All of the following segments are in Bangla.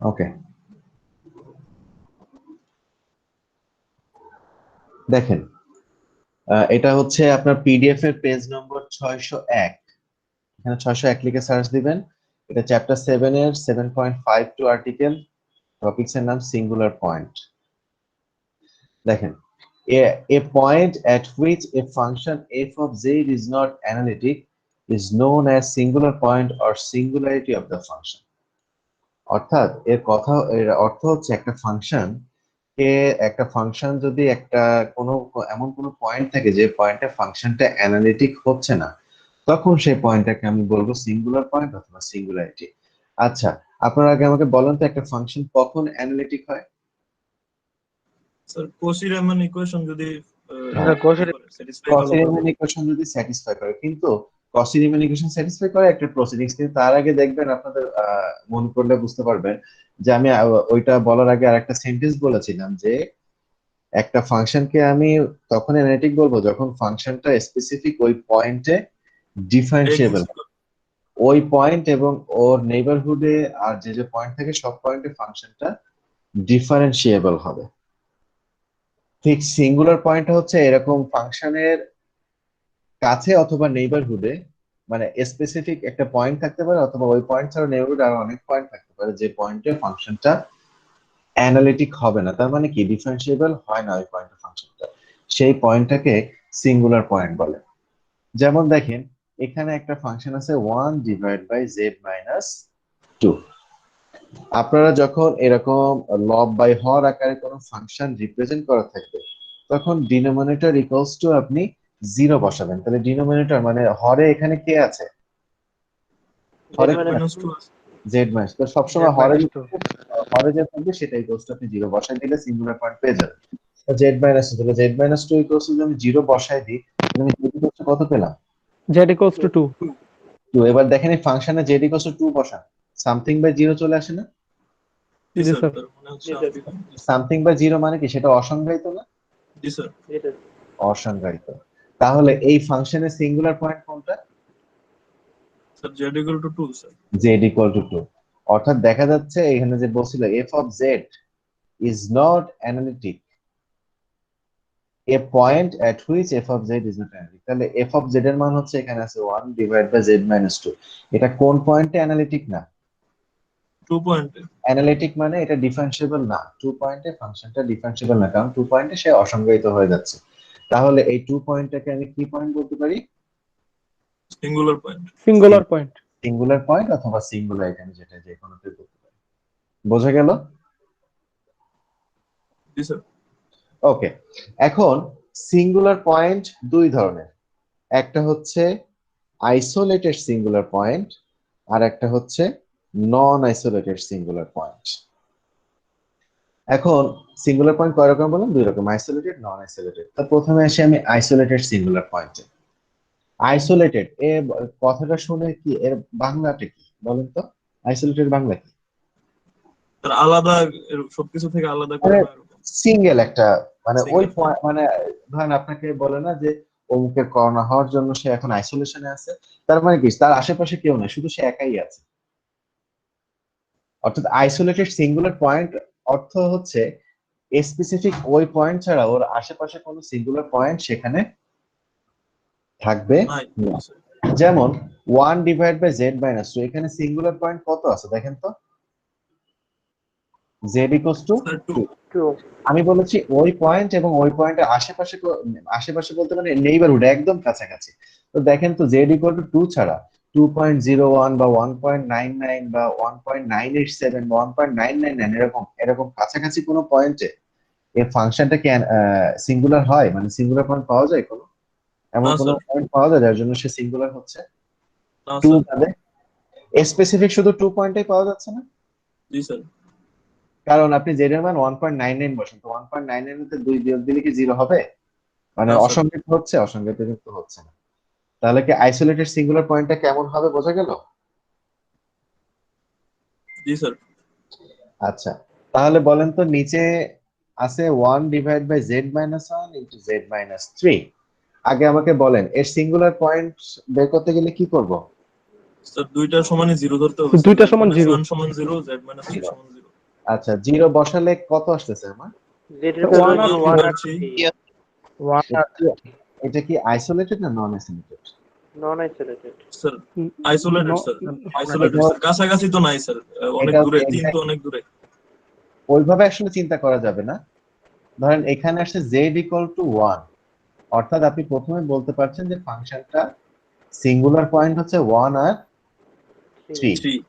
ওকে, দেখেন এটা হচ্ছে আপনার পিডিএফ এর পেজ নম্বর 601। এখানে 601 লিখে সার্চ দিবেন। এটা চ্যাপ্টার 7 এর 7.52 আর্টিকেল, টপিকস এর নাম সিঙ্গুলার পয়েন্ট। দেখেন, a point at which a function f of z is not analytic is known as singular point or singularity of the function। অর্থাৎ এর অর্থ হচ্ছে একটা ফাংশন যদি একটা এমন কোনো পয়েন্ট থাকে যে পয়েন্টে ফাংশনটা অ্যানালিটিক হচ্ছে না, তখন সেই পয়েন্টটাকে আমি বলবো সিঙ্গুলার পয়েন্ট অথবা সিঙ্গুলারিটি। আচ্ছা, আপনারা আগে আমাকে বলেন তো একটা ফাংশন কখন অ্যানালিটিক হয়? স্যার কচি-রিমান ইকুয়েশন যদি স্যাটিসফাই কসি-রিমান ইকুয়েশন যদি স্যাটিসফাই করে, কিন্তু কসি-রিমান ইকুয়েশন স্যাটিসফাই করে একটা প্রসিডিংস, কিন্তু তার আগে দেখবেন আপনাদের মনে করলে বুঝতে পারবেন যে আমি ওইটা বলার আগে আরেকটা সেন্টেন্স বলেছিলাম যে একটা ফাংশনকে আমি তখন অ্যানালিটিক বলবো যখন ফাংশনটা স্পেসিফিক ওই পয়েন্টে ডিফারেন্সিয়েবল, ওই পয়েন্ট এবং ওর নেইবারহুডে আর যে যে পয়েন্ট থাকে সব পয়েন্টে ফাংশনটা ডিফারেন্সিয়েবল হবে। ঠিক সিঙ্গুলার পয়েন্ট হচ্ছে এরকম ফাংশনের কাছে অথবা নেইবারহুডে, মানে স্পেসিফিক একটা পয়েন্ট থাকতে পারে অথবা ওই পয়েন্ট ছাড়া নেইবারহুড আর অনেক পয়েন্ট থাকতে পারে যে পয়েন্টে ফাংশনটা অ্যানালিটিক হবে না, তার মানে কি ডিফারেন্সিয়েবল হয় না ওই পয়েন্টে ফাংশনটা, সেই পয়েন্টটাকে সিঙ্গুলার পয়েন্ট বলে। যেমন দেখেন, এখানে একটা ফাংশন আছে 1/z-2। আপনারা যখন এরকম লব বাই হর আকারে কোনো ফাংশন রিপ্রেজেন্ট করা থাকবে, তখন ডিনোমিনেটর ইকুয়ালস টু আপনি 0 বসাবেন। তাহলে ডিনোমিনেটর মানে হরে এখানে কে আছে? হরে জেড মাইনাস, তো সবসময় হরে যে থাকবে সেটা ইকুয়ালস টু আপনি 0 বসাই দিলে সিঙ্গুলার পয়েন্ট পেয়ে যাবেন। z-2, তাহলে z-2 ইকুয়ালস টু আমি 0 বসাই দিই, আমি z ইকুয়ালস টু কত পেলাম? z equals to 2। তো এবার দেখেন এই ফাংশনে z ইকুয়ালস টু 2 বসান, সামথিং বাই 0 চলে আসে না? জি স্যার। সামথিং বাই 0 মানে কি, সেটা অসংজ্ঞায়িত না? জি স্যার। অসংজ্ঞায়িত। তাহলে এই ফাংশনের সিঙ্গুলার পয়েন্ট কোনটা? Sir z equal to 2 sir. z equal to 2। অর্থাৎ দেখা যাচ্ছে এখানে যে বলছিল f of z is not analytic, a point at which f of z is not analytic। তাহলে f of z এর মান হচ্ছে এখানে আছে 1/z-2। এটা কোন পয়েন্টে অ্যানালিটিক না? 2 পয়েন্টে। অ্যানালিটিক মানে এটা ডিফারেন্সিয়েবল না, 2 পয়েন্টে ফাংশনটা ডিফারেন্সিয়েবল না, কারণ 2 পয়েন্টে সে অসংজ্ঞায়িত হয়ে যাচ্ছে। তাহলে এই 2 পয়েন্টটাকে আমি কি পয়েন্ট বলতে পারি? Singular point. Singular point. Singular point অথবা সিঙ্গুলারিটি, আমি যেটা যে কোনোতে বলতে পারি। বোঝা গেল? জি স্যার। ওকে, এখন সিঙ্গুলার পয়েন্ট দুই ধরনের, একটা হচ্ছে আইসোলেটেড সিঙ্গুলার পয়েন্ট আর একটা হচ্ছে নন আইসোলেটেড সিঙ্গুলার পয়েন্ট। এখন সিঙ্গুলার পয়েন্ট কয় রকম বললাম? দুই রকম, আইসোলেটেড, নন আইসোলেটেড। তো প্রথমে আসি আমি আইসোলেটেড সিঙ্গুলার পয়েন্টে। আইসোলেটেড এ কথাটা শুনে কি এর বাংলাটা কি বলেন তো? আইসোলেটেড বাংলা কি? স্যার আলাদা, সবকিছু থেকে আলাদা করে সিঙ্গেল একটা, মানে ওই মানে ধরেন আপনাকে বলে না যে অমুকের করোনা হওয়ার জন্য সে এখন আইসোলেশনে আছে, তার মানে কি তার আশেপাশে কেউ নেই, শুধু সে একাই আছে। অর্থাৎ আইসোলেটেড সিঙ্গুলার পয়েন্ট অর্থ হচ্ছে স্পেসিফিক ওই পয়েন্ট ছাড়া ওর আশেপাশে কোনো সিঙ্গুলার পয়েন্ট সেখানে থাকবে না। যেমন 1/z-2, এখানে সিঙ্গুলার পয়েন্ট কত আছে দেখেন তো? z equals to 2। আমি বলেছি ওই পয়েন্ট এবং ওই পয়েন্টের আশেপাশে, আশেপাশে বলতে মানে নেইবারহুড, একদম কাছাকাছি। তো দেখেন তো z equal to 2 ছাড়া 2.01 বা 1.99 বা 1.987 বা 1.999 এরকম এরকম কাছাকাছি কোনো পয়েন্টে এই ফাংশনটা কি সিঙ্গুলার হয়? মানে সিঙ্গুলার পয়েন্ট পাওয়া যায় কোনো এমন কোনো পয়েন্ট পাওয়া যায় যার জন্য সে সিঙ্গুলার হচ্ছে? 2 বাদে স্পেসিফিক শুধু 2 পয়েন্টই পাওয়া যাচ্ছে না? জি স্যার। কারণ আপনি z এর মান 1.99 বসেন, তো 1.99 তে 2 বিয়োগ দিলে কি 0 হবে? মানে অসংজ্ঞায়িত হচ্ছে, অসংজ্ঞায়িত কিন্তু হচ্ছে না। তাহলে কি আইসোলেটেড সিঙ্গুলার পয়েন্টটা কেমন হবে বোঝা গেল? জি স্যার। আচ্ছা, তাহলে বলেন তো নিচে আছে 1/z-1 into z-3। আগে আমাকে বলেন এর সিঙ্গুলার পয়েন্ট বের করতে গেলে কি করব? স্যার দুইটা সমানই 0 ধরতে হবে। দুইটা সমান 0। 1 সমান 0, z-3 সমান 0। আচ্ছা, 0 বসালে কত আসতেছে আমার? One আর one three. আর three. One আর এটা কি আইসোলেটেড না non isolated? Sir isolated sir, isolated sir, কাছাকাছি তো নাই স্যার, অনেক এটা দূরে, 3 তো exact- অনেক দূরে। ওইভাবে আসলে চিন্তা করা যাবে না। ধরেন এখানে আসছে z ইকুয়াল টু 1, অর্থাৎ আপনি প্রথমে বলতে পারছেন যে ফাংশনটা সিঙ্গুলার পয়েন্ট হচ্ছে 1 আর 3। 3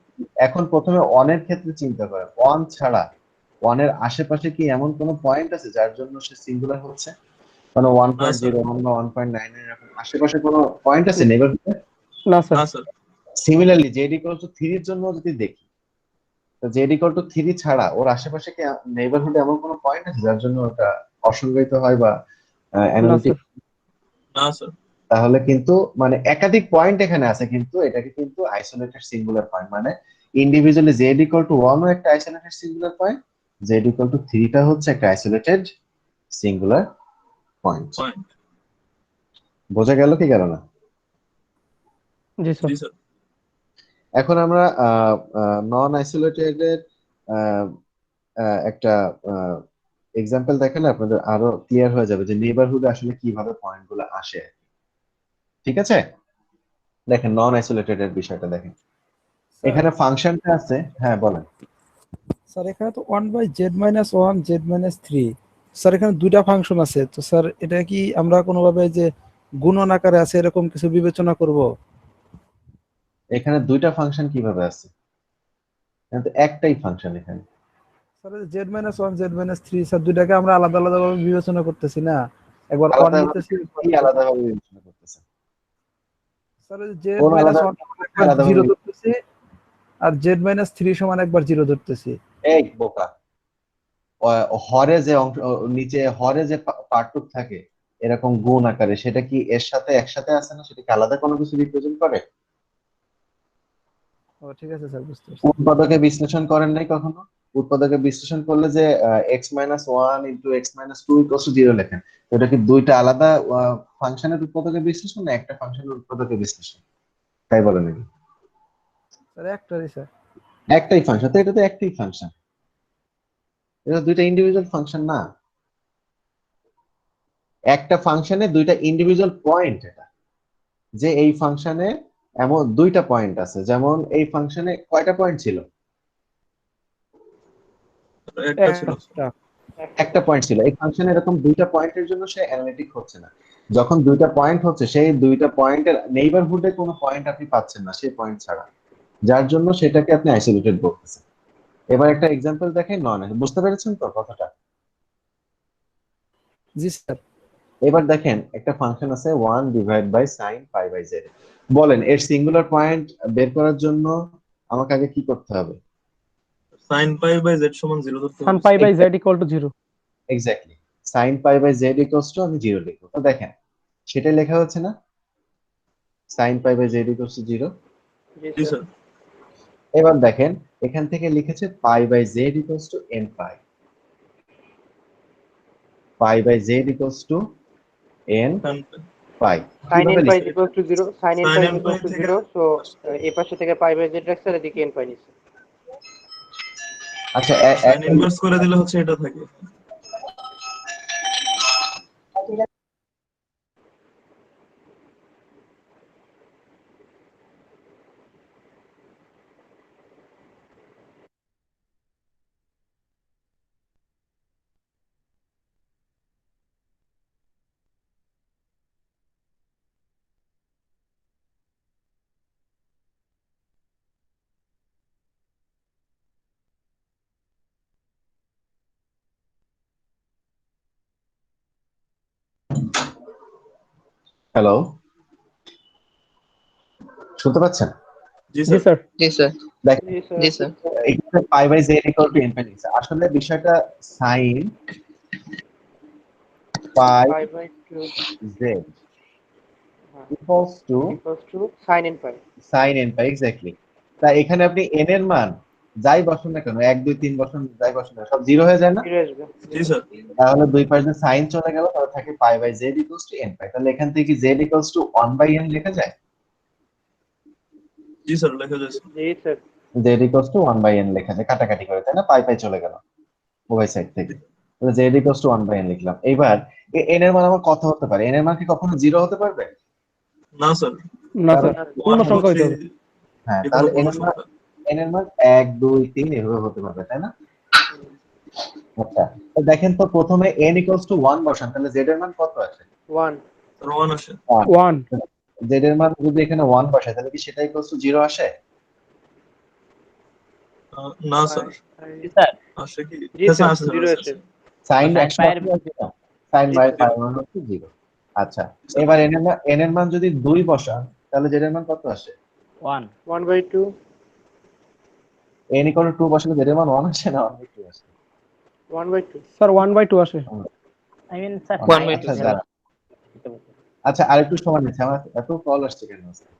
এখন প্রথমে 1 এর ক্ষেত্রে চিন্তা করেন, 1 ছাড়া 1 এর আশেপাশে কি এমন কোনো পয়েন্ট আছে যার জন্য সে সিঙ্গুলার হচ্ছে? মানে না 1.0 স্যার, বা 1.9 এরকম আশেপাশে কোনো পয়েন্ট আছে নেইবারহুডে? না না sir. Sir, similarly z equal two 3 এর জন্য যদি দেখি, তো z ইকুয়াল টু 3 ছাড়া ওর আশেপাশে কি নেইবারহুডে এমন কোনো পয়েন্ট আছে যার জন্য ওটা অসংজ্ঞায়িত হয় বা না অ্যানালিটিক? স্যার। না স্যার, তাহলে কিন্তু মানে একাধিক পয়েন্ট এখানে আছে, কিন্তু এটাকে কিন্তু আইসোলেটেড সিঙ্গুলার পয়েন্ট, মানে ইন্ডিভিজুয়ালি z ইকুয়াল টু 1 ও একটা isolated singular point, z equal two 3 টা হচ্ছে একটা আইসোলেটেড সিঙ্গুলার পয়েন্ট। পয়েন্ট। বোঝা গেল কি গেল না? জি স্যার। জি স্যার, এখন আমরা নন আইসোলেটেড এর একটা এক্সাম্পল দেখেন আপনাদের আরো ক্লিয়ার হয়ে যাবে যে নেইবারহুডে আসলে কিভাবে পয়েন্ট গুলো আসে। ঠিক আছে, দেখেন নন আইসোলেটেড এর বিষয়টা দেখেন। এখানে ফাংশনটা আছে, হ্যাঁ বলেন। স্যার এখানে তো 1/z-1 z-3, স্যার এখানে দুইটা ফাংশন আছে, তো স্যার এটা কি আমরা কোনোভাবে যে গুণন আকারে আছে এরকম কিছু বিবেচনা করব? এখানে দুইটা ফাংশন কিভাবে আছে? এখানে তো একটাই ফাংশন এখানে। স্যার z-1 z-3 স্যার দুইটাকে আমরা আলাদা আলাদা ভাবে বিবেচনা করতেছি না, একবার অন আলাদা নিতেছি কি আলাদাভাবে বিবেচনা করতেছে? স্যার কোন আলাদা z-1 একবার আলাদাভাবে? 0 ধরতেছি আর z-3 সমান একবার 0 ধরতেছি। এই বোকা, হরে যে অংশ, নিচে হরে যে পার্টটুক থাকে এরকম গুণ আকারে, সেটা কি এর সাথে একসাথে আছে না? সেটা কি আলাদা কোনো কিছু রিপ্রেজেন্ট করে? ও ঠিক আছে স্যার, বুঝতে পারছি। উৎপাদকে বিশ্লেষণ করেন নাই কখনো? উৎপাদকে বিশ্লেষণ করলে যে x-1 into x-2 equals to 0 লেখেন, তো এটা কি দুইটা আলাদা ফাংশনের উৎপাদকে বিশ্লেষণ না একটা ফাংশনের উৎপাদকে বিশ্লেষণ? তাই বলেন নাকি? স্যার একটারই স্যার। একটাই ফাংশন, তো এটা তো একটাই ফাংশন, এটা দুইটা ইন্ডিভিজুয়াল ফাংশন না। একটা ফাংশনে দুইটা ইন্ডিভিজুয়াল পয়েন্ট, এটা যে এই ফাংশনে এমন দুইটা পয়েন্ট আছে, যেমন এই ফাংশনে কয়টা পয়েন্ট ছিল? একটা ছিল একটা। একটা পয়েন্ট ছিল। এই ফাংশনে এরকম দুইটা পয়েন্টের জন্য সে অ্যানালিটিক হচ্ছে না। যখন দুইটা পয়েন্ট হচ্ছে, সেই দুইটা পয়েন্টের নেইবারহুডে কোনো পয়েন্ট আপনি পাচ্ছেন না সেই পয়েন্ট ছাড়া, যার জন্য সেটাকে আপনি আইসোলেটেড বলতেছেন। এবার একটা এক্সাম্পল দেখেন, নন, বুঝতে পেরেছেন তো কথাটা? জি স্যার। এবার দেখেন একটা ফাংশন আছে 1 divide by sin pi by z। বলেন এর সিঙ্গুলার পয়েন্ট বের করার জন্য আমাকে আগে কি করতে হবে? sin পাই বাই z সমান 0 ধরতে Sun হবে। pi by z equal to 0. Exactly, sin pi by z equals to আমি 0 লিখবো। তো দেখেন সেটাই লেখা হচ্ছে না, sin pi by z equals to 0। জি স্যার, এবার দেখেন এখান থেকে লিখেছে pi by z equals to n pi, pi by z equals to n pi. sin কিভাবে n pi is লিখছে? equals to 0, sin n sin pi n is equals pi to থেকে 0, so এই পাশে থেকে pi by z রাখছে আর এদিকে n pi নিচ্ছে। আচ্ছা sin ইনভার্স করে দিলে হচ্ছে এটা থাকে। হ্যালো, শুনতে পাচ্ছেন? জি জি স্যার, স্যার। দেখেন জি স্যার। এখানে pi by z equal to n pi লিখছে। আসলে বিষয়টা sin pi pi by 2 z equals to equals to sin n pi. sin n pi, exactly. তা এখানে আপনি n এর মান যাই বসান না কেন, 1 2 3 বসান, যাই বসান না, সব 0 হয়ে যায় না? 0 আসবে। জি স্যার, তাহলে দুই পাশে sin চলে গেল, তাহলে থাকে pi by z equals to n pi. তাহলে এখান থেকে কি z equals to 1 by n লেখা যায়? জি স্যার লেখা যায় স্যার। জি sir. Z equals to 1/n লেখা যায় কাটাকাটি করে, তাই না? পাই পাই চলে গেল উভয় সাইড থেকে। তাহলে জেড ইকুয়ালস টু 1/n লিখলাম। এইবার এন এর মান আমার কত হতে পারে? এন এর মান কি কখনো 0 হতে পারবে? না স্যার, না তাহলে স্যার, পূর্ণ সংখ্যা হইতে হবে। হ্যাঁ, এগুলো তাহলে পূর্ণ সংখ্যা। এন এর মান 1 2 3 এভাবে হতে পারবে, তাই না? আচ্ছা, তো দেখেন তো প্রথমে n ইকুয়ালস টু 1 বসান, তাহলে জেড এর মান কত আসে? 1 স্যার 1 আসে। 1 জেড এর মান যদি এখানে 1 বসায় তাহলে কি সেটা ইকুয়ালস টু 0 আসে? না স্যার, স্যার আসে কি? জি হ্যাঁ স্যার, স্যার, আসে স্যার, 0 আসে, আসে। আসে। সাইন sin 100 পায়ের আসলে 0, সাইন জি বাই স্যার। পাই মান হচ্ছে 0। আচ্ছা, এবার n এর মান যদি 2 বসান তাহলে জেড এর মান কত আসে? 1 1/2 n ইকুয়াল টু 2 বসালে জেড এর মান 1 আসে না 1/2 আসে? 1/2 স্যার 1/2 আসে। I mean sir One by আচ্ছা two, দাঁড়া, আচ্ছা আরেকটু সময় নিচ্ছে, আমার এত কল আসছে কেন আজকে?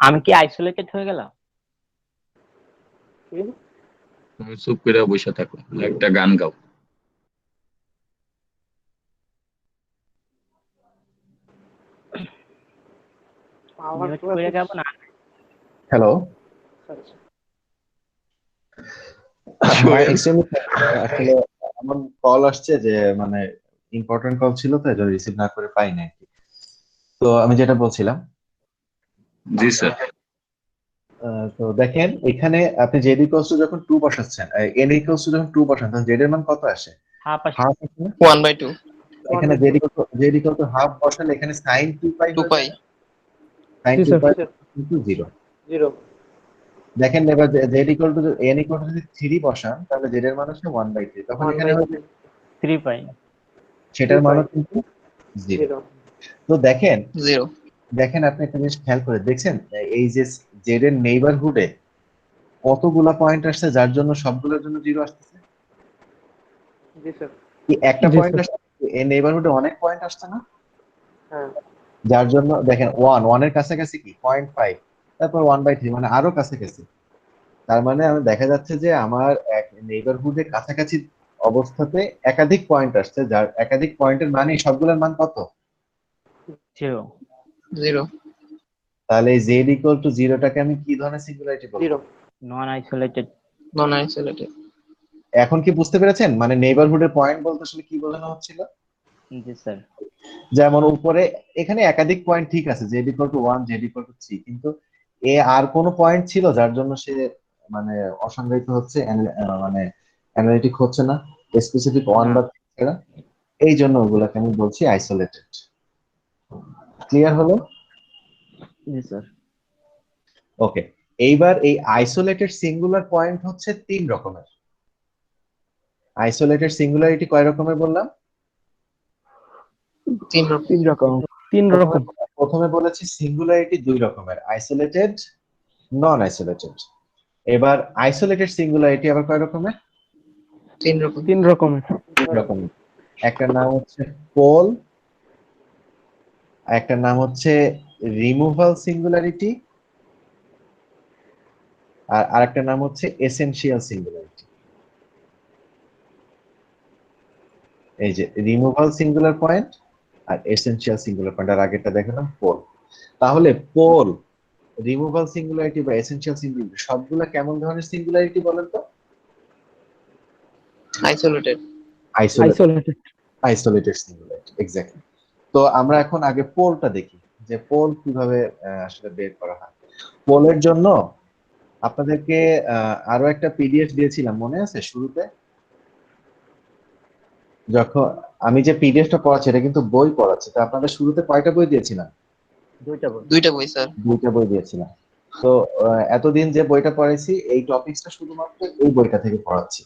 আমি কি আইসোলেটেড হয়ে গেলাম? তুমি চুপ করে বসে থাকো, একটা গান গাও। মিউট করে যাবো না? হ্যালো সোহেল? আসলে এমন কল আসছে যে মানে ইম্পর্টেন্ট কল ছিল তো এটা রিসিভ না করে পাই নাই। তো আমি যেটা বলছিলাম, জি স্যার। তো দেখেন এখানে আপনি জেড ইকুয়ালস টু যখন 2 বসাচ্ছেন, এন ইকুয়ালস টু যখন 2 বসান তখন জেড এর মান কত আসে? হাফ আসে। হাফ আসে না? 1/2 এখানে জেড ইকুয়াল টু হাফ বসালে এখানে sin 2 পাই 2 পাই। sin জি 2 স্যার। পাই ইনটু 0। 0 দেখেন এবার Z equal to N equal to যদি 3 বসান তাহলে জেড এর মান আসে 1/3, তখন এখানে হবে 3 পাই। সেটার মান কিন্তু 0। 0 তো দেখেন 0 আপনি একটা জিনিস খেয়াল করে দেখছেন, এই যে জেড এর নেইবারহুডে কতগুলা পয়েন্ট আসছে যার জন্য সবগুলোর জন্য 0 আসতেছে? জি স্যার কি একটা জি, পয়েন্ট স্যার। আসছে? এই নেইবারহুডে অনেক পয়েন্ট আসছে না? হ্যাঁ যার জন্য দেখেন 1 এর কাছাকাছি কি 0.5, তারপর 1/3 মানে আরো কাছাকাছি। তার মানে আমি দেখা যাচ্ছে যে আমার এক নেইবারহুডে কাছাকাছি অবস্থাতে একাধিক পয়েন্ট আসছে, যার একাধিক পয়েন্টের মানে সবগুলোর মান কত? 0 0 তাহলে এই z ইকুয়াল টু 0টাকে আমি কি ধরনের সিঙ্গুলারিটি বলবো? 0 নন আইসোলেটেড। নন আইসোলেটেড। এখন কি বুঝতে পেরেছেন মানে নেইবারহুডের পয়েন্ট বলতে আসলে কি বোঝানো হচ্ছিল? জি স্যার। যেমন উপরে এখানে একাধিক পয়েন্ট ঠিক আছে, z equal two 1 z equal two 3, কিন্তু এ আর কোন পয়েন্ট ছিল যার জন্য সে মানে অসংজ্ঞায়িত হচ্ছে, মানে অ্যানালিটিক হচ্ছে না স্পেসিফিক 1 বা 3 ছাড়া, এই জন্য ওগুলাকে আমি বলছি আইসোলেটেড। ক্লিয়ার হলো? জি স্যার। ওকে, এইবার এই আইসোলেটেড সিঙ্গুলার পয়েন্ট হচ্ছে 3 রকমের। আইসোলেটেড সিঙ্গুলারিটি কয় রকমের বললাম? 3 রকম। 3 রকম। 3 রকম। প্রথমে বলেছি সিঙ্গুলারিটি 2 রকমের, আইসোলেটেড, নন আইসোলেটেড। এবার আইসোলেটেড সিঙ্গুলারিটি আবার কয় রকমের? 3 রকম। 3 রকমের। 3 রকমের। একটা নাম হচ্ছে পোল, একটা নাম হচ্ছে রিমুভাল সিঙ্গুলারিটি, আর আরেকটা নাম হচ্ছে এসেনশিয়াল সিঙ্গুলারিটি। এই যে রিমুভাল সিঙ্গুলার পয়েন্ট আর এসেনশিয়াল সিঙ্গুলার পয়েন্ট, আর আগেরটা দেখালাম পোল। তাহলে পোল, রিমুভাল সিঙ্গুলারিটি বা এসেনশিয়াল সিঙ্গুলারিটি সবগুলা কেমন ধরনের সিঙ্গুলারিটি বলেন তো? Isolated. Isolated. Isolated singularity, exactly. তো আমরা এখন আগে পোলটা দেখি যে পোল কিভাবে আসলে বের করা হয়। পোলের জন্য আপনাদেরকে আরো একটা পিডিএফ দিয়েছিলাম, মনে আছে শুরুতে? যখন আমি যে পিডিএফটা পড়াচ্ছি এটা কিন্তু বই পড়াচ্ছি, তো আপনাদের শুরুতে কয়টা বই দিয়েছিলাম? 2টা বই স্যার। 2টা বই দিয়েছিলাম। তো এতদিন যে বইটা পড়াইছি এই টপিকসটা শুধুমাত্র এই বইটা থেকে পড়াচ্ছি।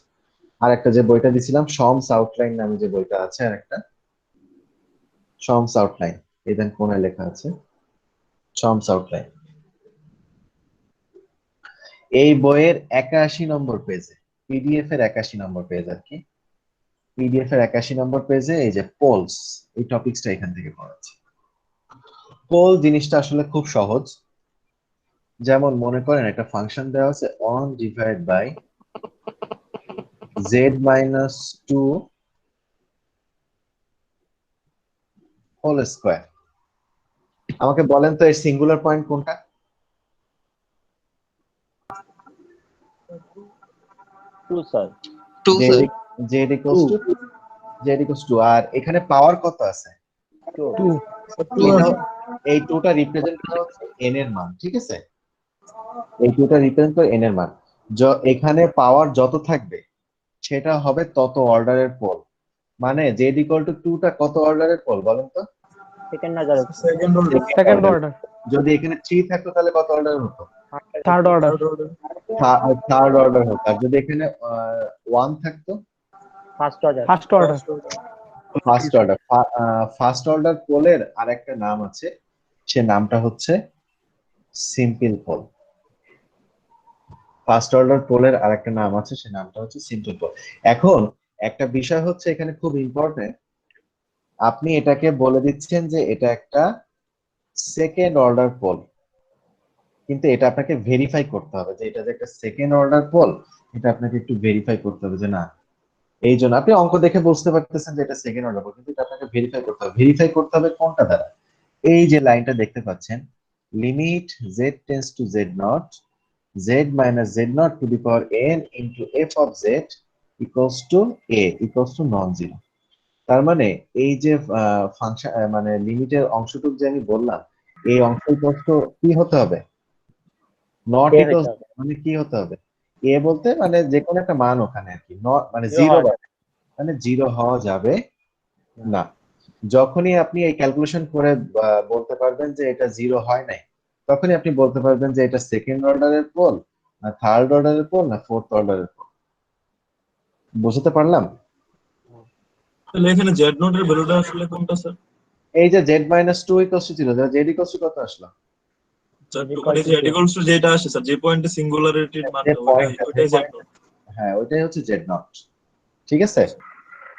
আর একটা যে বইটা দিছিলাম শমস আউটলাইন নামে যে বইটা আছে, আর একটা শমস আউটলাইন, এই দেন কোনায় লেখা আছে শমস আউটলাইন। এই বইয়ের 81 নম্বর পেজে, পিডিএফ এর 81 নম্বর পেজ আর কি, পিডিএফ এর 81 নম্বর পেজে এই যে পোলস, এই টপিকসটা এখান থেকে পড়াচ্ছি। পোল জিনিসটা আসলে খুব সহজ। যেমন মনে করেন একটা ফাংশন দেওয়া আছে 1 divide by z minus 2 whole square. আমাকে বলেন তো এর সিঙ্গুলার পয়েন্ট কোনটা? 2 sir. 2 sir. z equals to, আর এখানে পাওয়ার কত আছে? 2। এই 2টা রিপ্রেজেন্ট করা হচ্ছে n এর মান, ঠিক আছে? এই 2টা রিপ্রেজেন্ট করে n এর মান। এখানে পাওয়ার যত থাকবে সেটা হবে তত অর্ডারের পোল। মানে z equal to 2টা কত অর্ডারের পোল বলেন তো? Second order. Second order. যদি এখানে 3 থাকতো তাহলে কত অর্ডার হতো? Third order. থার্ড অর্ডার হতো। আর যদি এখানে 1 থাকতো? First order. First order. First order. First order পোলের আরেকটা নাম আছে, সে নামটা হচ্ছে সিম্পল পোল। ফার্স্ট অর্ডার পোলের আরেকটা নাম আছে, সে নামটা হচ্ছে সিম্পল পোল। এখন একটা বিষয় হচ্ছে এখানে খুব ইম্পর্টেন্ট, আপনি এটাকে বলে দিচ্ছেন যে এটা একটা সেকেন্ড অর্ডার পোল। কিন্তু এটা আপনাকে ভেরিফাই করতে হবে যে এটা যে একটা সেকেন্ড অর্ডার পোল, এটা আপনাকে একটু ভেরিফাই করতে হবে যে না, এই জন্য আপনি অঙ্ক দেখে বুঝতে পারতেছেন যে এটা সেকেন্ড অর্ডার পোল, কিন্তু এটা আপনাকে ভেরিফাই করতে হবে। ভেরিফাই করতে হবে কোনটা দ্বারা? এই যে লাইনটা দেখতে পাচ্ছেন, limit z tends to z not z minus z naught to the power n into f of z equals to a equals to non-zero। তার মানে এই যে ফাংশন মানে লিমিটের অংশটুকু যে আমি বললাম, এই অংশ ইকুয়ালস টু কি হতে হবে? নট A ইকুয়ালস হতে হবে। মানে কি হতে হবে? a বলতে মানে যে কোনো একটা মান ওখানে আর কি, নট মানে Zero জিরো, হওয়া যাবে মানে জিরো হওয়া যাবে না। যখনই আপনি এই ক্যালকুলেশন করে বলতে পারবেন যে এটা জিরো হয় নাই, তখনই আপনি বলতে পারবেন যে এটা সেকেন্ড অর্ডারের পোল না থার্ড অর্ডারের পোল না ফোর্থ অর্ডারের পোল। বুঝতে পারলাম? তাহলে এখানে জেড নোটের ভ্যালুটা আসলে কোনটা স্যার? এই যে z minus 2 equals to 0, z equals to কত আসলো? মানে জেড ইকুয়ালস টু যেটা আসে স্যার, যে পয়েন্টে সিঙ্গুলারিটির মানে ওইটাই জেড নোট। হ্যাঁ, ওইটাই হচ্ছে z নট। ঠিক আছে,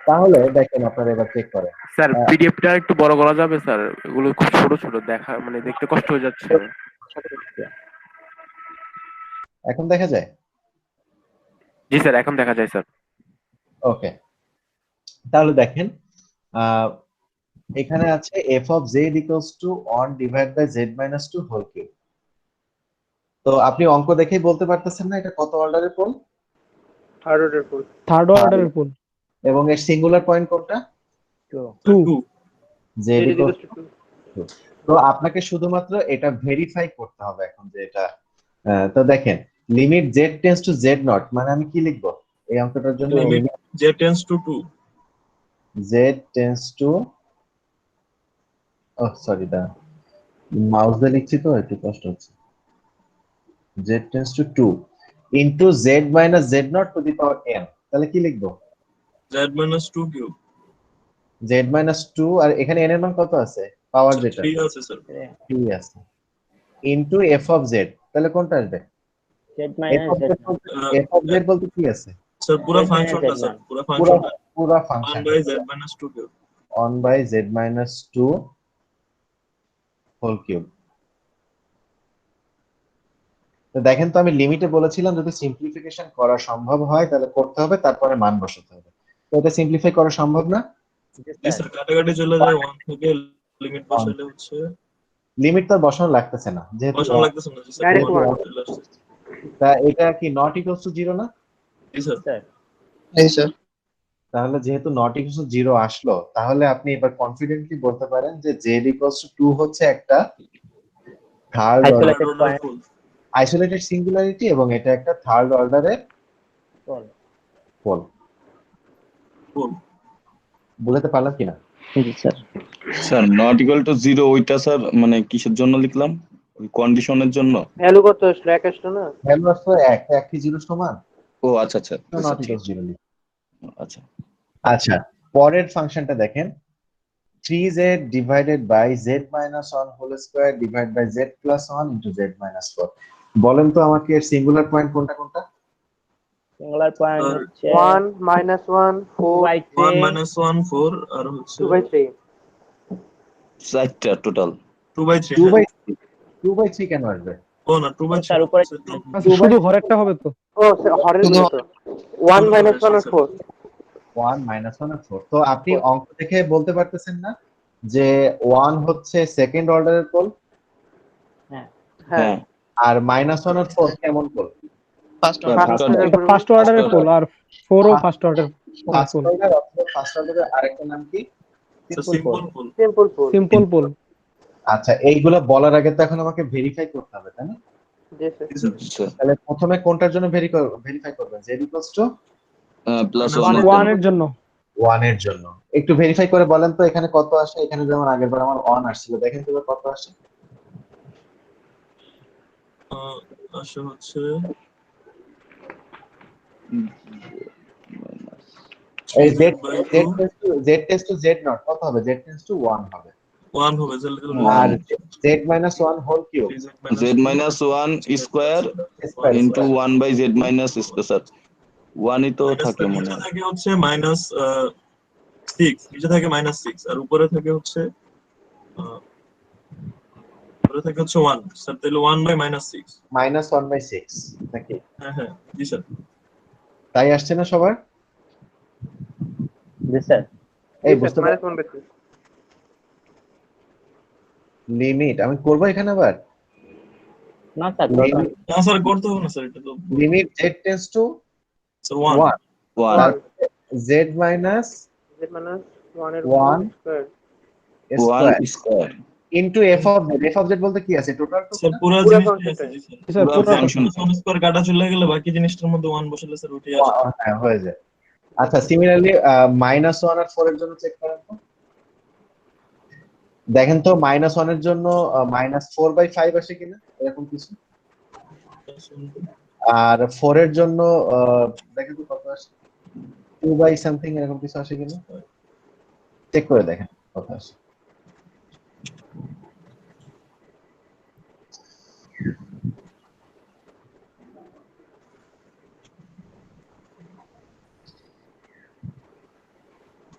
তাহলে দেখেন আপনারা এবার চেক করেন। স্যার পিডিএফটা একটু বড় করা যাবে স্যার? এগুলো খুব ছোট ছোট, দেখা মানে দেখতে কষ্ট হয়ে যাচ্ছে। এখন দেখা যায়? জি স্যার, এখন দেখা যায় স্যার। ওকে, তাহলে দেখেন এখানে আছে f of z equals to 1 divided by z minus 2 whole cube। তো আপনি অঙ্ক দেখেই বলতে পারতেছেন না এটা কত অর্ডারের pole? Third order pole. Third অর্ডারের পোল। এবং এর সিঙ্গুলার পয়েন্ট কোনটা? 2। z equals to 2। তো আপনাকে শুধুমাত্র এটা ভেরিফাই করতে হবে এখন যে এটা তো দেখেন limit z tends to z naught, মানে আমি কি লিখবো এই অঙ্কটার জন্য? Limit z tends to 2, z tends to, oh sorry the mouse দিয়ে লিখছি তো একটু কষ্ট হচ্ছে। z tends to 2 into z minus z naught to the power n, তাহলে কি লিখবো? z minus 2 cube. z minus 2 আর এখানে n এর মান কত আছে? পাওয়ার যেটা 3 আছে স্যার। 3 আছে ইনটু f of z, তাহলে কোনটা আসবে? Z minus Z naught। f of z বলতে কি আছে? স্যার পুরো Z minus ফাংশনটা Z স্যার, naught। পুরো পুরো ফাংশনটা পুরো function 1 by z minus 2 cube. 1 by z minus 2 whole cube। তো দেখেন, তো আমি লিমিটে বলেছিলাম যদি সিম্পলিফিকেশন করা সম্ভব হয় তাহলে করতে হবে, তারপরে মান বসাতে হবে। তো এটা সিম্পলিফাই করা সম্ভব না? জি স্যার, কাটাকাটি চলে যায় 1 থেকে লিমিট বসালে হচ্ছে লিমিট তো বসানো লাগতেছে না যেহেতু বসানো লাগতেছে না। জি স্যার, Direct 1 one। চলে আসছে। তা এটা কি নট ইকুয়ালস টু 0 না? জি স্যার। স্যার এই স্যার তাহলে যেহেতু নট ইকুয়ালস টু 0 আসলো, তাহলে আপনি এবার কনফিডেন্টলি বলতে পারেন যে z ইকুয়ালস টু 2 হচ্ছে একটা third Isolated Third order point। full। Isolated singularity এবং এটা একটা থার্ড অর্ডারের Full। পোল। Full। বুঝতে পারলাম কিনা? জি sir. Sir not equal to 0 ওইটা স্যার মানে কিসের জন্য লিখলাম? ওই কন্ডিশনের জন্য। ভ্যালু কত আসলো? 1 আসলো না? ভ্যালু আসলে 1 কি 0 সমান? ও আচ্ছা আচ্ছা নট ইকুয়ালস 0 লিখ। আচ্ছা আচ্ছা, পরের ফাংশনটা দেখেন 3z divided by z minus 1 whole square divide by z plus 1 into z minus 4। বলেন তো আমাকে এর সিঙ্গুলার পয়েন্ট কোনটা কোনটা? সিঙ্গুলার পয়েন্ট হচ্ছে 1 minus 1 4 1 minus 1 4 আর হচ্ছে 2 by 3। চারটা টোটাল। 2 by 3। 2 বাই 3 কেন আসবে? ও না 2 by 3 তার উপরে আচ্ছা, শুধু হরেরটা হবে তো? ও হরের তো 1 minus 1 আর 4। 1 মাইনাস 1 আর 4। তো আপনি অঙ্ক দেখে বলতে পারতেছেন না যে 1 হচ্ছে সেকেন্ড অর্ডারের পোল হ্যাঁ আর মাইনাস 1 আর 4 কেমন পোল? ফার্স্ট এটা ফার্স্ট অর্ডারের পোল আর 4ও first order first pole. Order অথবা ফার্স্ট অর্ডারের আরেকটা নাম কি? Simple full. Simple pole. Simple pole. আচ্ছা, এইগুলা বলার আগে তো এখন আমাকে ভেরিফাই করতে হবে, তাই না? জি স্যার। স্যার তাহলে প্রথমে কোনটার জন্য ভেরিফাই করবেন? z ইকুয়ালস টু প্লাস 1 এর জন্য। 1 এর জন্য একটু ভেরিফাই করে বলেন তো এখানে কত আসে? এখানে যেমন আগেরবার আমার 1 আসছিল, দেখেন তো এবার কত আসে? আসলে হচ্ছে এই z by tends to z naught কত হবে? z টেন্ডস টু 1 হবে 1 হবে আর z minus 1 whole cube z minus 1 square into 1 by z minus square. 1 ই তো থাকে মনে হয়। থাকে হচ্ছে মাইনাস 6, নিচে থাকে মাইনাস 6 আর উপরে থাকে হচ্ছে তারপরে থাকে হচ্ছে 1 স্যার, তাহলে 1/-6। -1/6 নাকি? হ্যাঁ হ্যাঁ জি স্যার। তাই আসছে না সবার? জি স্যার। এই বুঝতে পার -1/6 লিমিট আমি করব এখানে আবার না স্যার দরকার নেই। না স্যার করতে হবে না স্যার, এটা তো limit z tends two sir 1 1 1 তারপরে z মাইনাস z minus 1 এর 1 square square 1 square into f of z বলতে কি আছে টোটাল স্যার পুরো পুরো জিনিসটাই আছে ফাংশনটাই। জি স্যার। স্যার পুরো পুরো ফাংশন 1 স্কয়ার কাটা চলে গেলে বাকি জিনিসটার মধ্যে 1 বসালে স্যার উঠে আসে। হ্যাঁ হয়ে যায়। আচ্ছা সিমিলারলি -1 আর 4 এর জন্য চেক করেন তো, দেখেন তো -1 এর জন্য -4/5 আসে কিনা এরকম কিছু, আর 4 এর জন্য দেখেন তো কত আসে 2/something এরকম কিছু আসে কিনা চেক করে দেখেন কত আসে।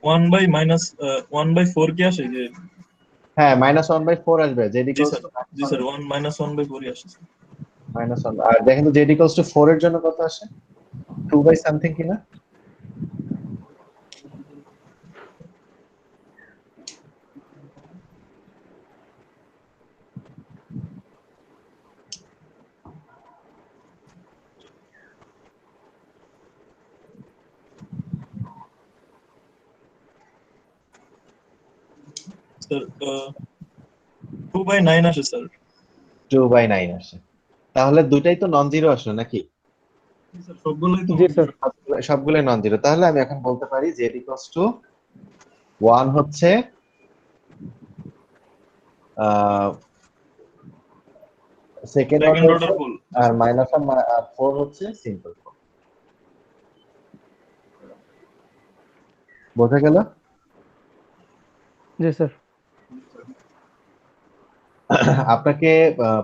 -1/4 কি আসে যে? হ্যাঁ -1/4 আসবে z G equals sir to G sir, 1/4 ই আসে স্যার। -1 আর দেখেন তো z equals to 4 এর জন্য কত আসে 2/something কিনা। স্যার 2/9 আসে স্যার। 2/9 আসে, তাহলে দুইটাই তো নন জিরো আসলো নাকি? জি স্যার সবগুলোই তো জি স্যার। সবগুলো নন জিরো, তাহলে আমি এখন বলতে পারি z equals to 1 হচ্ছে সেকেন্ড সেকেন্ড অর্ডার অর্ডার ফুল। আর -4 হচ্ছে সিম্পল। বোঝা গেল? জি স্যার। আপনাকে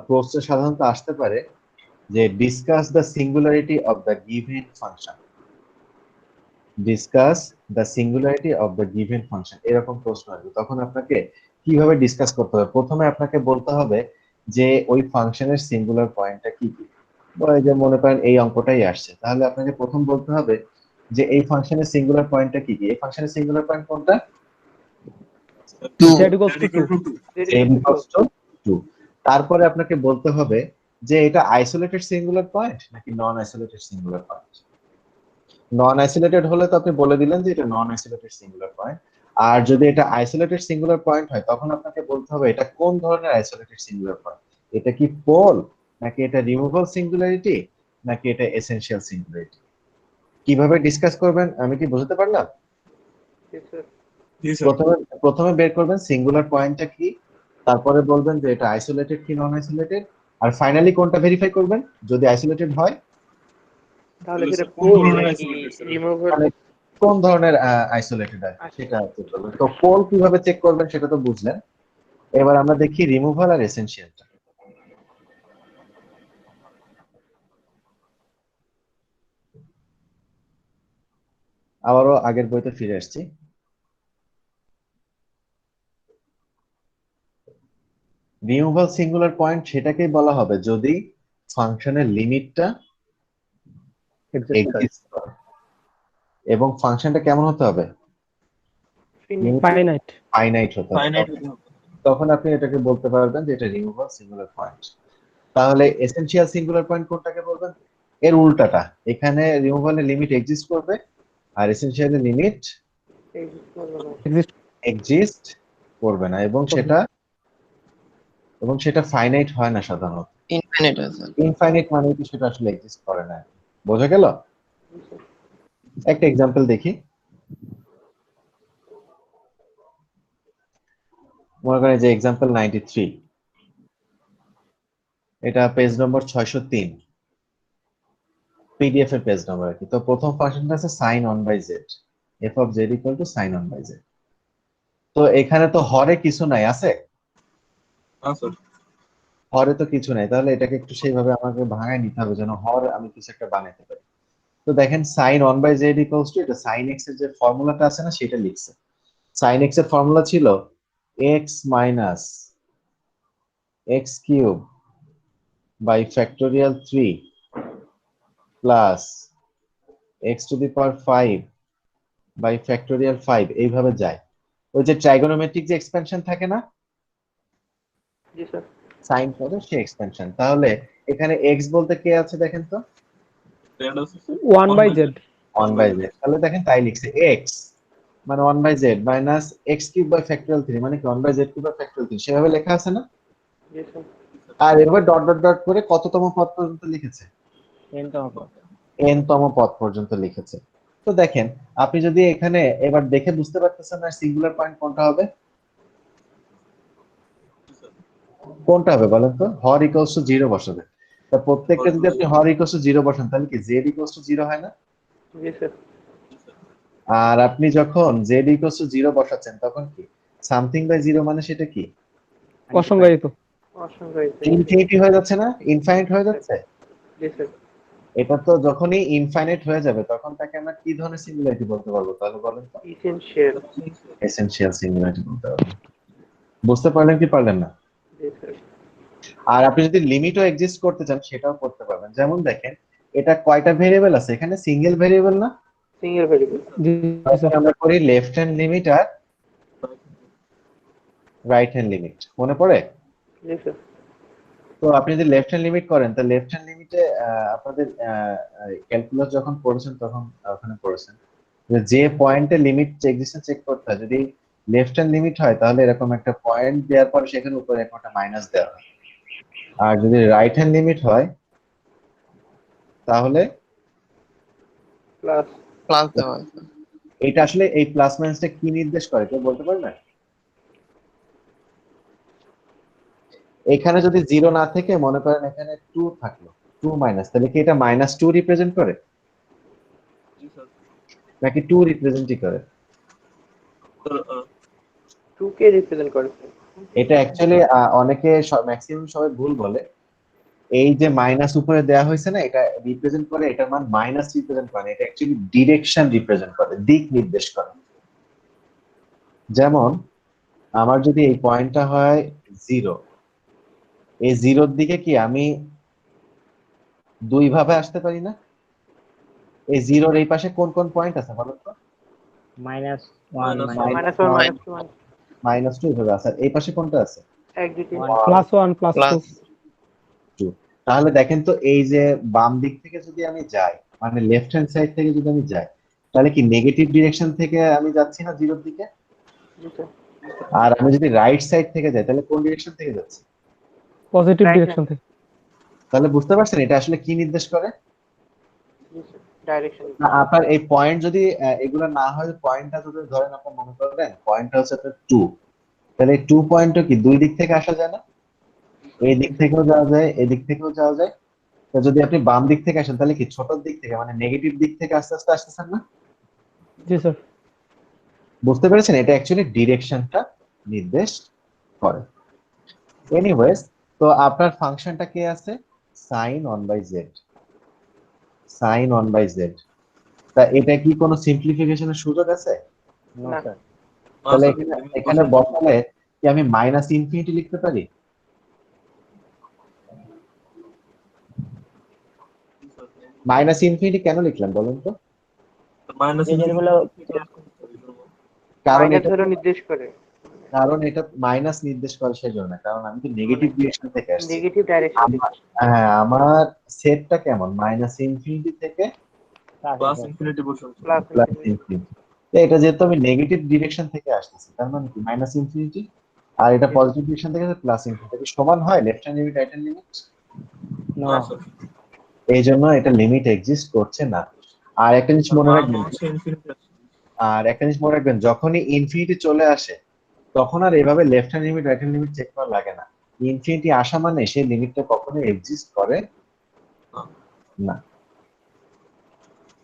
প্রশ্ন সাধারণত আসতে পারে যে discuss the singularity of the given function, discuss the singularity of the given function, এরকম প্রশ্ন আসবে। তখন আপনাকে কিভাবে ডিসকাস করতে হবে, প্রথমে আপনাকে বলতে হবে যে ওই ফাংশনের সিঙ্গুলার পয়েন্টটা কি কি। ওই যে মনে করেন এই অঙ্কটাই আসছে, তাহলে আপনাকে প্রথম বলতে হবে যে এই ফাংশনের সিঙ্গুলার পয়েন্টটা কি কি। এই ফাংশনের সিঙ্গুলার পয়েন্ট কোনটা? z equals to 2 n equals to 2। তারপরে আপনাকে বলতে হবে যে এটা আইসোলেটেড সিঙ্গুলার পয়েন্ট নাকি নন আইসোলেটেড সিঙ্গুলার পয়েন্ট। নন আইসোলেটেড হলে তো আপনি বলে দিলেন যে এটা নন আইসোলেটেড সিঙ্গুলার পয়েন্ট, আর যদি এটা আইসোলেটেড সিঙ্গুলার পয়েন্ট হয় তখন আপনাকে বলতে হবে এটা কোন ধরনের আইসোলেটেড সিঙ্গুলার পয়েন্ট। এটা কি পোল নাকি এটা রিমুভাল সিঙ্গুলারিটি নাকি এটা এসেনশিয়াল সিঙ্গুলারিটি। কিভাবে ডিসকাস করবেন আমি কি বুঝতে পারলাম? জি স্যার। প্রথমে বের করবেন সিঙ্গুলার পয়েন্টটা কি, তারপরে বলবেন যে এটা আইসোলেটেড কি নন আইসোলেটেড, আর ফাইনালি কোনটা ভেরিফাই করবেন যদি আইসোলেটেড হয় তাহলে সেটা কোন পোল ধরনের নাকি isolated স্যার? রিমুভার। মানে কোন ধরনের আইসোলেটেড আছে সেটা চেক করবেন। তো পোল কিভাবে চেক করবেন সেটা তো বুঝলেন, এবার আমরা দেখি রিমুভাল আর এসেনশিয়ালটা। আবারও আগের বইতে ফিরে আসছি। রিমুভাল সিঙ্গুলার পয়েন্ট সেটাকেই বলা হবে যদি ফাংশনের লিমিটটা এক্সিস্ট করে, এবং ফাংশনটা কেমন হতে হবে? ফাইনাইট। ফাইনাইট হতে হবে। ফাইনাইট তখন আপনি এটাকে বলতে পারবেন যে এটা রিমুভাল সিঙ্গুলার পয়েন্ট। তাহলে এসেনশিয়াল সিঙ্গুলার পয়েন্ট কোনটাকে বলবেন? এর উল্টাটা, এখানে রিমুভালের লিমিট এক্সিস্ট করবে আর এসেনশিয়ালের লিমিট এক্সিস্ট করবে না, এবং সেটা ফাইনাইট হয় না সাধারণত। ইনফিনিট আছে। ইনফাইনাইট মানে কি সেটা আসলে এক্সিস্ট করে না। বোঝা গেল? একটা এক্সাম্পল দেখি। মনে করেন যে এক্সাম্পল 93, এটা পেজ নম্বর 603, পিডিএফ এর পেজ নাম্বার আর কি। তো প্রথম ফাংশনটা আছে sin 1/z, f of z equal to sin 1/z। তো এখানে তো হরে কিছু নাই, আছে? স্যার। হরে তো কিছু নাই, তাহলে এটাকে একটু সেইভাবে আমাকে ভাঙায় নিতে হবে যেন হর আমি কিছু একটা বানাতে পারি। তো দেখেন sin 1/z equals to এটা sin x এর যে ফর্মুলাটা আছে না সেটা লিখছে। sin x এর ফর্মুলা ছিল x minus x cube by factorial 3 plus x to the power 5 by factorial 5 এইভাবে যায়। ওই যে ট্রাইগোনোমেট্রিক যে এক্সপেনশন থাকে না জি স্যার। সাইন পদে সে এক্সপেনশন। তাহলে এখানে এক্স বলতে কে আছে দেখেন তো, 1/z 1/z। তাহলে দেখেন তাই লিখছে এক্স মানে 1/z minus x cube by factorial 3 মানে কি 1/z কিউব বাই ফ্যাক্টোরিয়াল 3 সেভাবে লেখা আছে না। জি স্যার। আর এভাবে ডট ডট ডট করে কততম পদ পর্যন্ত লিখেছে, n তম পদ। n তম পদ পর্যন্ত লিখেছে। তো দেখেন আপনি যদি এখানে এবার দেখে বুঝতে পারতেছেন না সিঙ্গুলার পয়েন্ট কোনটা হবে, কোনটা হবে বলেন তো, হর ইকুয়ালস টু 0 বসাবে। তা প্রত্যেকটা যদি আপনি হর ইকুয়ালস টু 0 বসান তাহলে কি জেড ইকুয়ালস টু 0 হয় না। জি স্যার। আর আপনি যখন জেড ইকুয়ালস টু 0 বসাচ্ছেন তখন কি সামথিং বাই 0 মানে সেটা কি অসংজ্ঞায়িত। অসংখ্য। ইনফিনিটি হয়ে যাচ্ছে না, ইনফাইনাইট হয়ে যাচ্ছে। জি স্যার। এটা তো যখনই ইনফাইনাইট হয়ে যাবে তখন তাকে আমরা কি ধরনের সিঙ্গুলারিটি বলতে পারবো তাহলে বলেন তো, ইসেনশিয়াল। এসেনশিয়াল সিঙ্গুলারিটি বলতে পারবো। বুঝতে পারলেন কি পারলেন না। জি স্যার। আর আপনি যদি লিমিটও এক্সিস্ট করতে চান সেটাও করতে পারবেন। যেমন দেখেন এটা কয়টা ভেরিয়েবল আছে, এখানে সিঙ্গেল ভেরিয়েবল না, সিঙ্গেল ভেরিয়েবল। জি স্যার। আমরা করি লেফট হ্যান্ড লিমিট আর রাইট হ্যান্ড লিমিট, মনে পড়ে। জি স্যার। তো আপনি যদি লেফট হ্যান্ড লিমিট করেন তো লেফট হ্যান্ড লিমিটে আপনাদের ক্যালকুলাস যখন পড়েছেন তখন ওখানে পড়েছেন যে পয়েন্টে লিমিট এক্সিস্টেন্স চেক করতে হয়, যদি লেফট হ্যান্ড লিমিট হয় তাহলে এরকম একটা পয়েন্ট দেওয়ার পর সেখানে উপরে একটা মাইনাস দেওয়া হয়। আর যদি রাইট হ্যান্ড লিমিট হয় তাহলে প্লাস প্লাস দেওয়া হয়। এটা আসলে এই প্লাস মাইনাসটা কি নির্দেশ করে কেউ বলতে পারবেন। এখানে যদি 0 না থেকে মনে করেন এখানে 2 থাকলো, 2 মাইনাস, তাহলে কি এটা -2 রিপ্রেজেন্ট করে নাকি 2 রিপ্রেজেন্টই করে। 2 কে রিপ্রেজেন্ট করে স্যার। এটা অ্যাকচুয়ালি অনেকে ম্যাক্সিমাম সবাই ভুল বলে, এই যে মাইনাস উপরে দেয়া হয়েছে না এটা রিপ্রেজেন্ট করে, এটার মান মাইনাস রিপ্রেজেন্ট করে, এটা অ্যাকচুয়ালি ডিরেকশন রিপ্রেজেন্ট করে, দিক নির্দেশ করে। যেমন আমার যদি এই পয়েন্টটা হয় 0, এই 0-র দিকে কি আমি দুই ভাবে আসতে পারি না। এই 0-র এই পাশে কোন কোন পয়েন্ট আছে বলুন তো। -1 -1 -2 এইভাবে আছে, আর এই পাশে কোনটা আছে 1 2 3 +1 +2 2। তাহলে দেখেন তো এই যে বাম দিক থেকে যদি আমি যাই মানে লেফট হ্যান্ড সাইড থেকে যদি আমি যাই তাহলে কি নেগেটিভ ডিরেকশন থেকে আমি যাচ্ছি না 0-র দিকে। জি স্যার। আর আমি যদি রাইট সাইড থেকে যাই তাহলে কোন ডিরেকশন থেকে যাচ্ছি, পজিটিভ Right ডিরেকশন থেকে। তাহলে বুঝতে পারছেন এটা আসলে কি নির্দেশ করে। জি স্যার। ডাইরেকশন। আপনার এই পয়েন্ট যদি এগুলো না হয়, পয়েন্টটা যদি ধরেন আপনি মনে করবেন পয়েন্টটা হচ্ছে আপনার 2, তাহলে এই 2 পয়েন্টও কি দুই দিক থেকে আসা যায় না, এই দিক থেকেও যাওয়া যায় এই দিক থেকেও যাওয়া যায়। তো যদি আপনি বাম দিক থেকে আসেন তাহলে কি ছোট দিক থেকে মানে নেগেটিভ দিক থেকে আস্তে আস্তে আসতেছেন না। জি স্যার। বুঝতে পেরেছেন, এটা অ্যাকচুয়ালি ডিরেকশনটা নির্দেশ করে। এনিওয়েজ, তো আপনার ফাংশনটা কি আছে sin 1/z, sin 1/z। তা এটা কি কোনো সিম্পলিফিকেশনের সুযোগ আছে। নো না। স্যার। তাহলে এখানে বসালে কি আমি -ইনফিনিটি লিখতে পারি। -ইনফিনিটি কেন লিখলাম বলুন তো। যেগুলো কারণ মাইনাস এটা হলো নির্দেশ করে। মাইনাস নির্দেশ করে সেই জন্য, কারণ আমি তো নেগেটিভ ডিরেকশন থেকে আসছি। নেগেটিভ ডাইরেকশন থেকে। হ্যাঁ, আমার সেটটা কেমন -ইনফিনিটি থেকে প্লাস ইনফিনিটি পর্যন্ত। Plus plus infinity. এটা যেহেতু আমি নেগেটিভ ডিরেকশন থেকে আসতেছি তার মানে কি -ইনফিনিটি, আর এটা পজিটিভ ডিরেকশন থেকে প্লাস ইনফিনিটি সমান হয় left hand limit right hand limit. No না স্যার। এই জন্য এটা লিমিট এক্সিস্ট করছে না। আর একটা জিনিস মনে রাখবেন, যখনই ইনফিনিটি চলে আসে তখন আর এভাবে left hand limit right hand limit check করা লাগে না। ইনফিনিটি আসা মানে সেই লিমিটটা কখনো এক্সিস্ট করে না।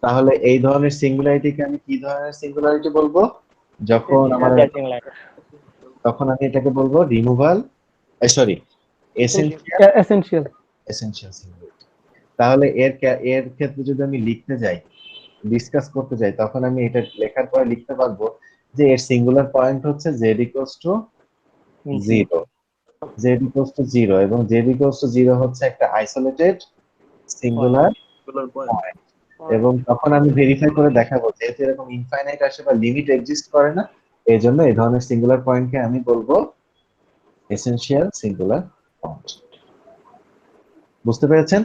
তাহলে এই ধরনের সিঙ্গুলারিটিকে আমি কি ধরনের সিঙ্গুলারিটি বলবো, যখন আমি এটাকে বলবো removal, sorry essential. Essential singularity. তাহলে এর ক্ষেত্রে যদি আমি লিখতে যাই ডিসকাস করতে যাই তখন আমি এটা লেখার পরে লিখতে পারবো যে এর সিঙ্গুলার পয়েন্ট হচ্ছে z = 0, z equals to 0 এবং z equals to 0 হচ্ছে একটা আইসোলেটেড সিঙ্গুলার সিঙ্গুলার পয়েন্ট। এবং তখন আমি ভেরিফাই করে দেখাবো যেহেতু এরকম ইনফাইনাইট আসে বা লিমিট এক্সিস্ট করে না, এই জন্য এই ধরনের সিঙ্গুলার পয়েন্টকে আমি বলবো এসেনশিয়াল সিঙ্গুলার পয়েন্ট। বুঝতে পেরেছেন?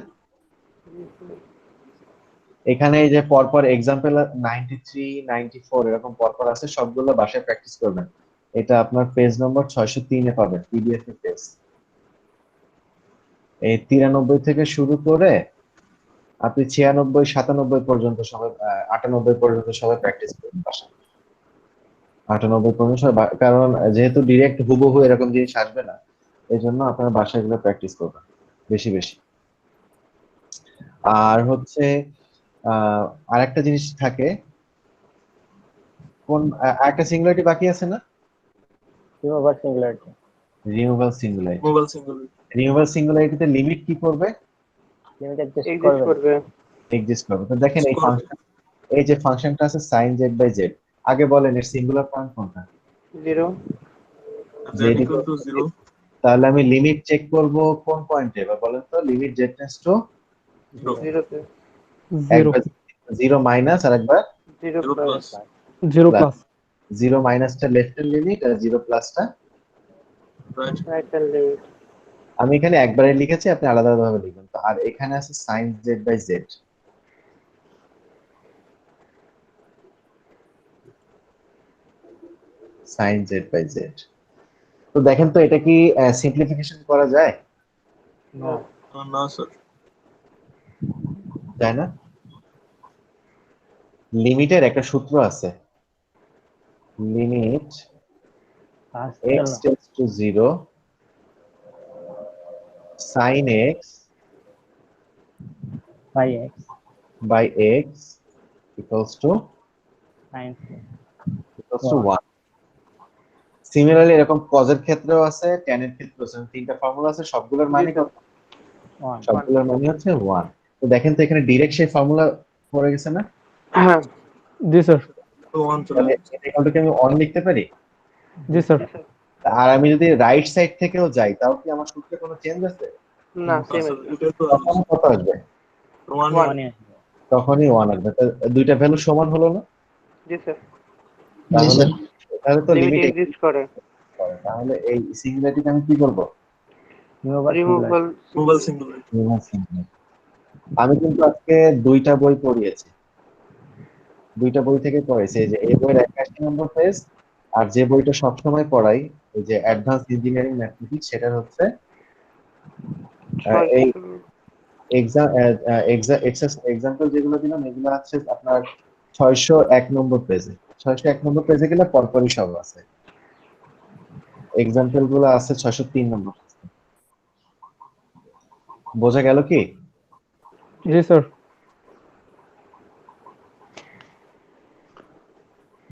এখানে এই যে পরপর এক্সাম্পল 93, 94 এরকম পরপর আছে, সবগুলো বাসায় প্র্যাকটিস করবেন। এটা আপনার পেজ নম্বর 603 এ পাবেন, পিডিএফ এর পেজ। এই 93 থেকে শুরু করে আপনি 96, 97 পর্যন্ত সবাই 98 পর্যন্ত সবাই প্র্যাকটিস করবেন বাসায়। 98 পর্যন্ত সবাই, কারণ যেহেতু ডিরেক্ট হুবহু এরকম জিনিস আসবে না, এই জন্য আপনারা বাসায় এগুলো প্র্যাকটিস করবেন বেশি বেশি। আর হচ্ছে আরেকটা জিনিস থাকে, কোন একটা সিঙ্গুলারিটি বাকি আছে না? Remover singularity. Removal singularity. Mobile singular. Removal সিঙ্গুলারিটিতে লিমিট কি করবে? লিমিট এক্সিস্ট এক্সিস্ট করবে। এক্সিস্ট করবে। তো দেখেন এই ফাংশন, এই যে ফাংশনটা আছে sin z by z, আগে বলেন এর সিঙ্গুলার পয়েন্ট কোনটা? 0 z equal to 0 তাহলে আমি লিমিট চেক করব কোন পয়েন্টে, বা বলেন তো লিমিট z টেন্ডস টু 0 তে 0 0 মাইনাস আর একবার 0 0 প্লাস প্লাস 0 প্লাস 0 মাইনাসটা লেফট হ্যান্ড লিমিট আর 0 প্লাসটা রাইট। Right hand limit. আমি এখানে একবারে লিখেছি, আপনি আলাদা আলাদাভাবে লিখবেন। তো আর এখানে আছে sin z by z, sin z by z। তো দেখেন তো এটা কি সিম্পলিফিকেশন করা যায়? না স্যার। যায় না। লিমিটের একটা সূত্র আছে, limit x tends to 0 sin x by x by x equals to sine 1। Similarly এরকম cos এর ক্ষেত্রেও আছে, tan এর ক্ষেত্রেও আছে, তিনটা ফর্মুলা আছে, সবগুলোর মানে কত? 1 সবগুলোর মানে হচ্ছে 1। তো দেখেন তো এখানে ডাইরেক্ট সেই ফর্মুলা পড়ে গেছে না? হ্যাঁ জি স্যার তো 1 চলে তাহলে যাচ্ছে। এখানটাকে আমি 1 লিখতে পারি। জি স্যার আর আমি যদি রাইট সাইড থেকেও যাই তাও কি আমার সূত্রে কোনো চেঞ্জ আছে? না না সেম স্যার, এটা তো তখন কত আসবে? 1 1 তখনই 1 আসবে। তো দুইটা ভ্যালু সমান হলো না? জি স্যার। জি তাহলে স্যার। তাহলে তো লিমিট লিমিট এক্সিস্ট করে। করে। তাহলে এই সিঙ্গুলারিটিকে আমি কি করব? Remover removal mobile singular. আমি কিন্তু আজকে দুইটা বই পড়িয়েছি, দুইটা বই থেকে পড়েছি। এই যে এই বইয়ের 81 নম্বর পেজ, আর যে বইটা সবসময় পড়াই এই যে অ্যাডভান্স ইঞ্জিনিয়ারিং ম্যাথমেটিক্স, সেটা হচ্ছে এই এক্সাম্পল যেগুলো দিলাম এগুলো আছে আপনার 601 নম্বর পেজে। 601 নম্বর পেজে গেলে পরপরই সব আছে, এক্সাম্পল গুলো আছে 603 নম্বর। বোঝা গেল কি? জি স্যার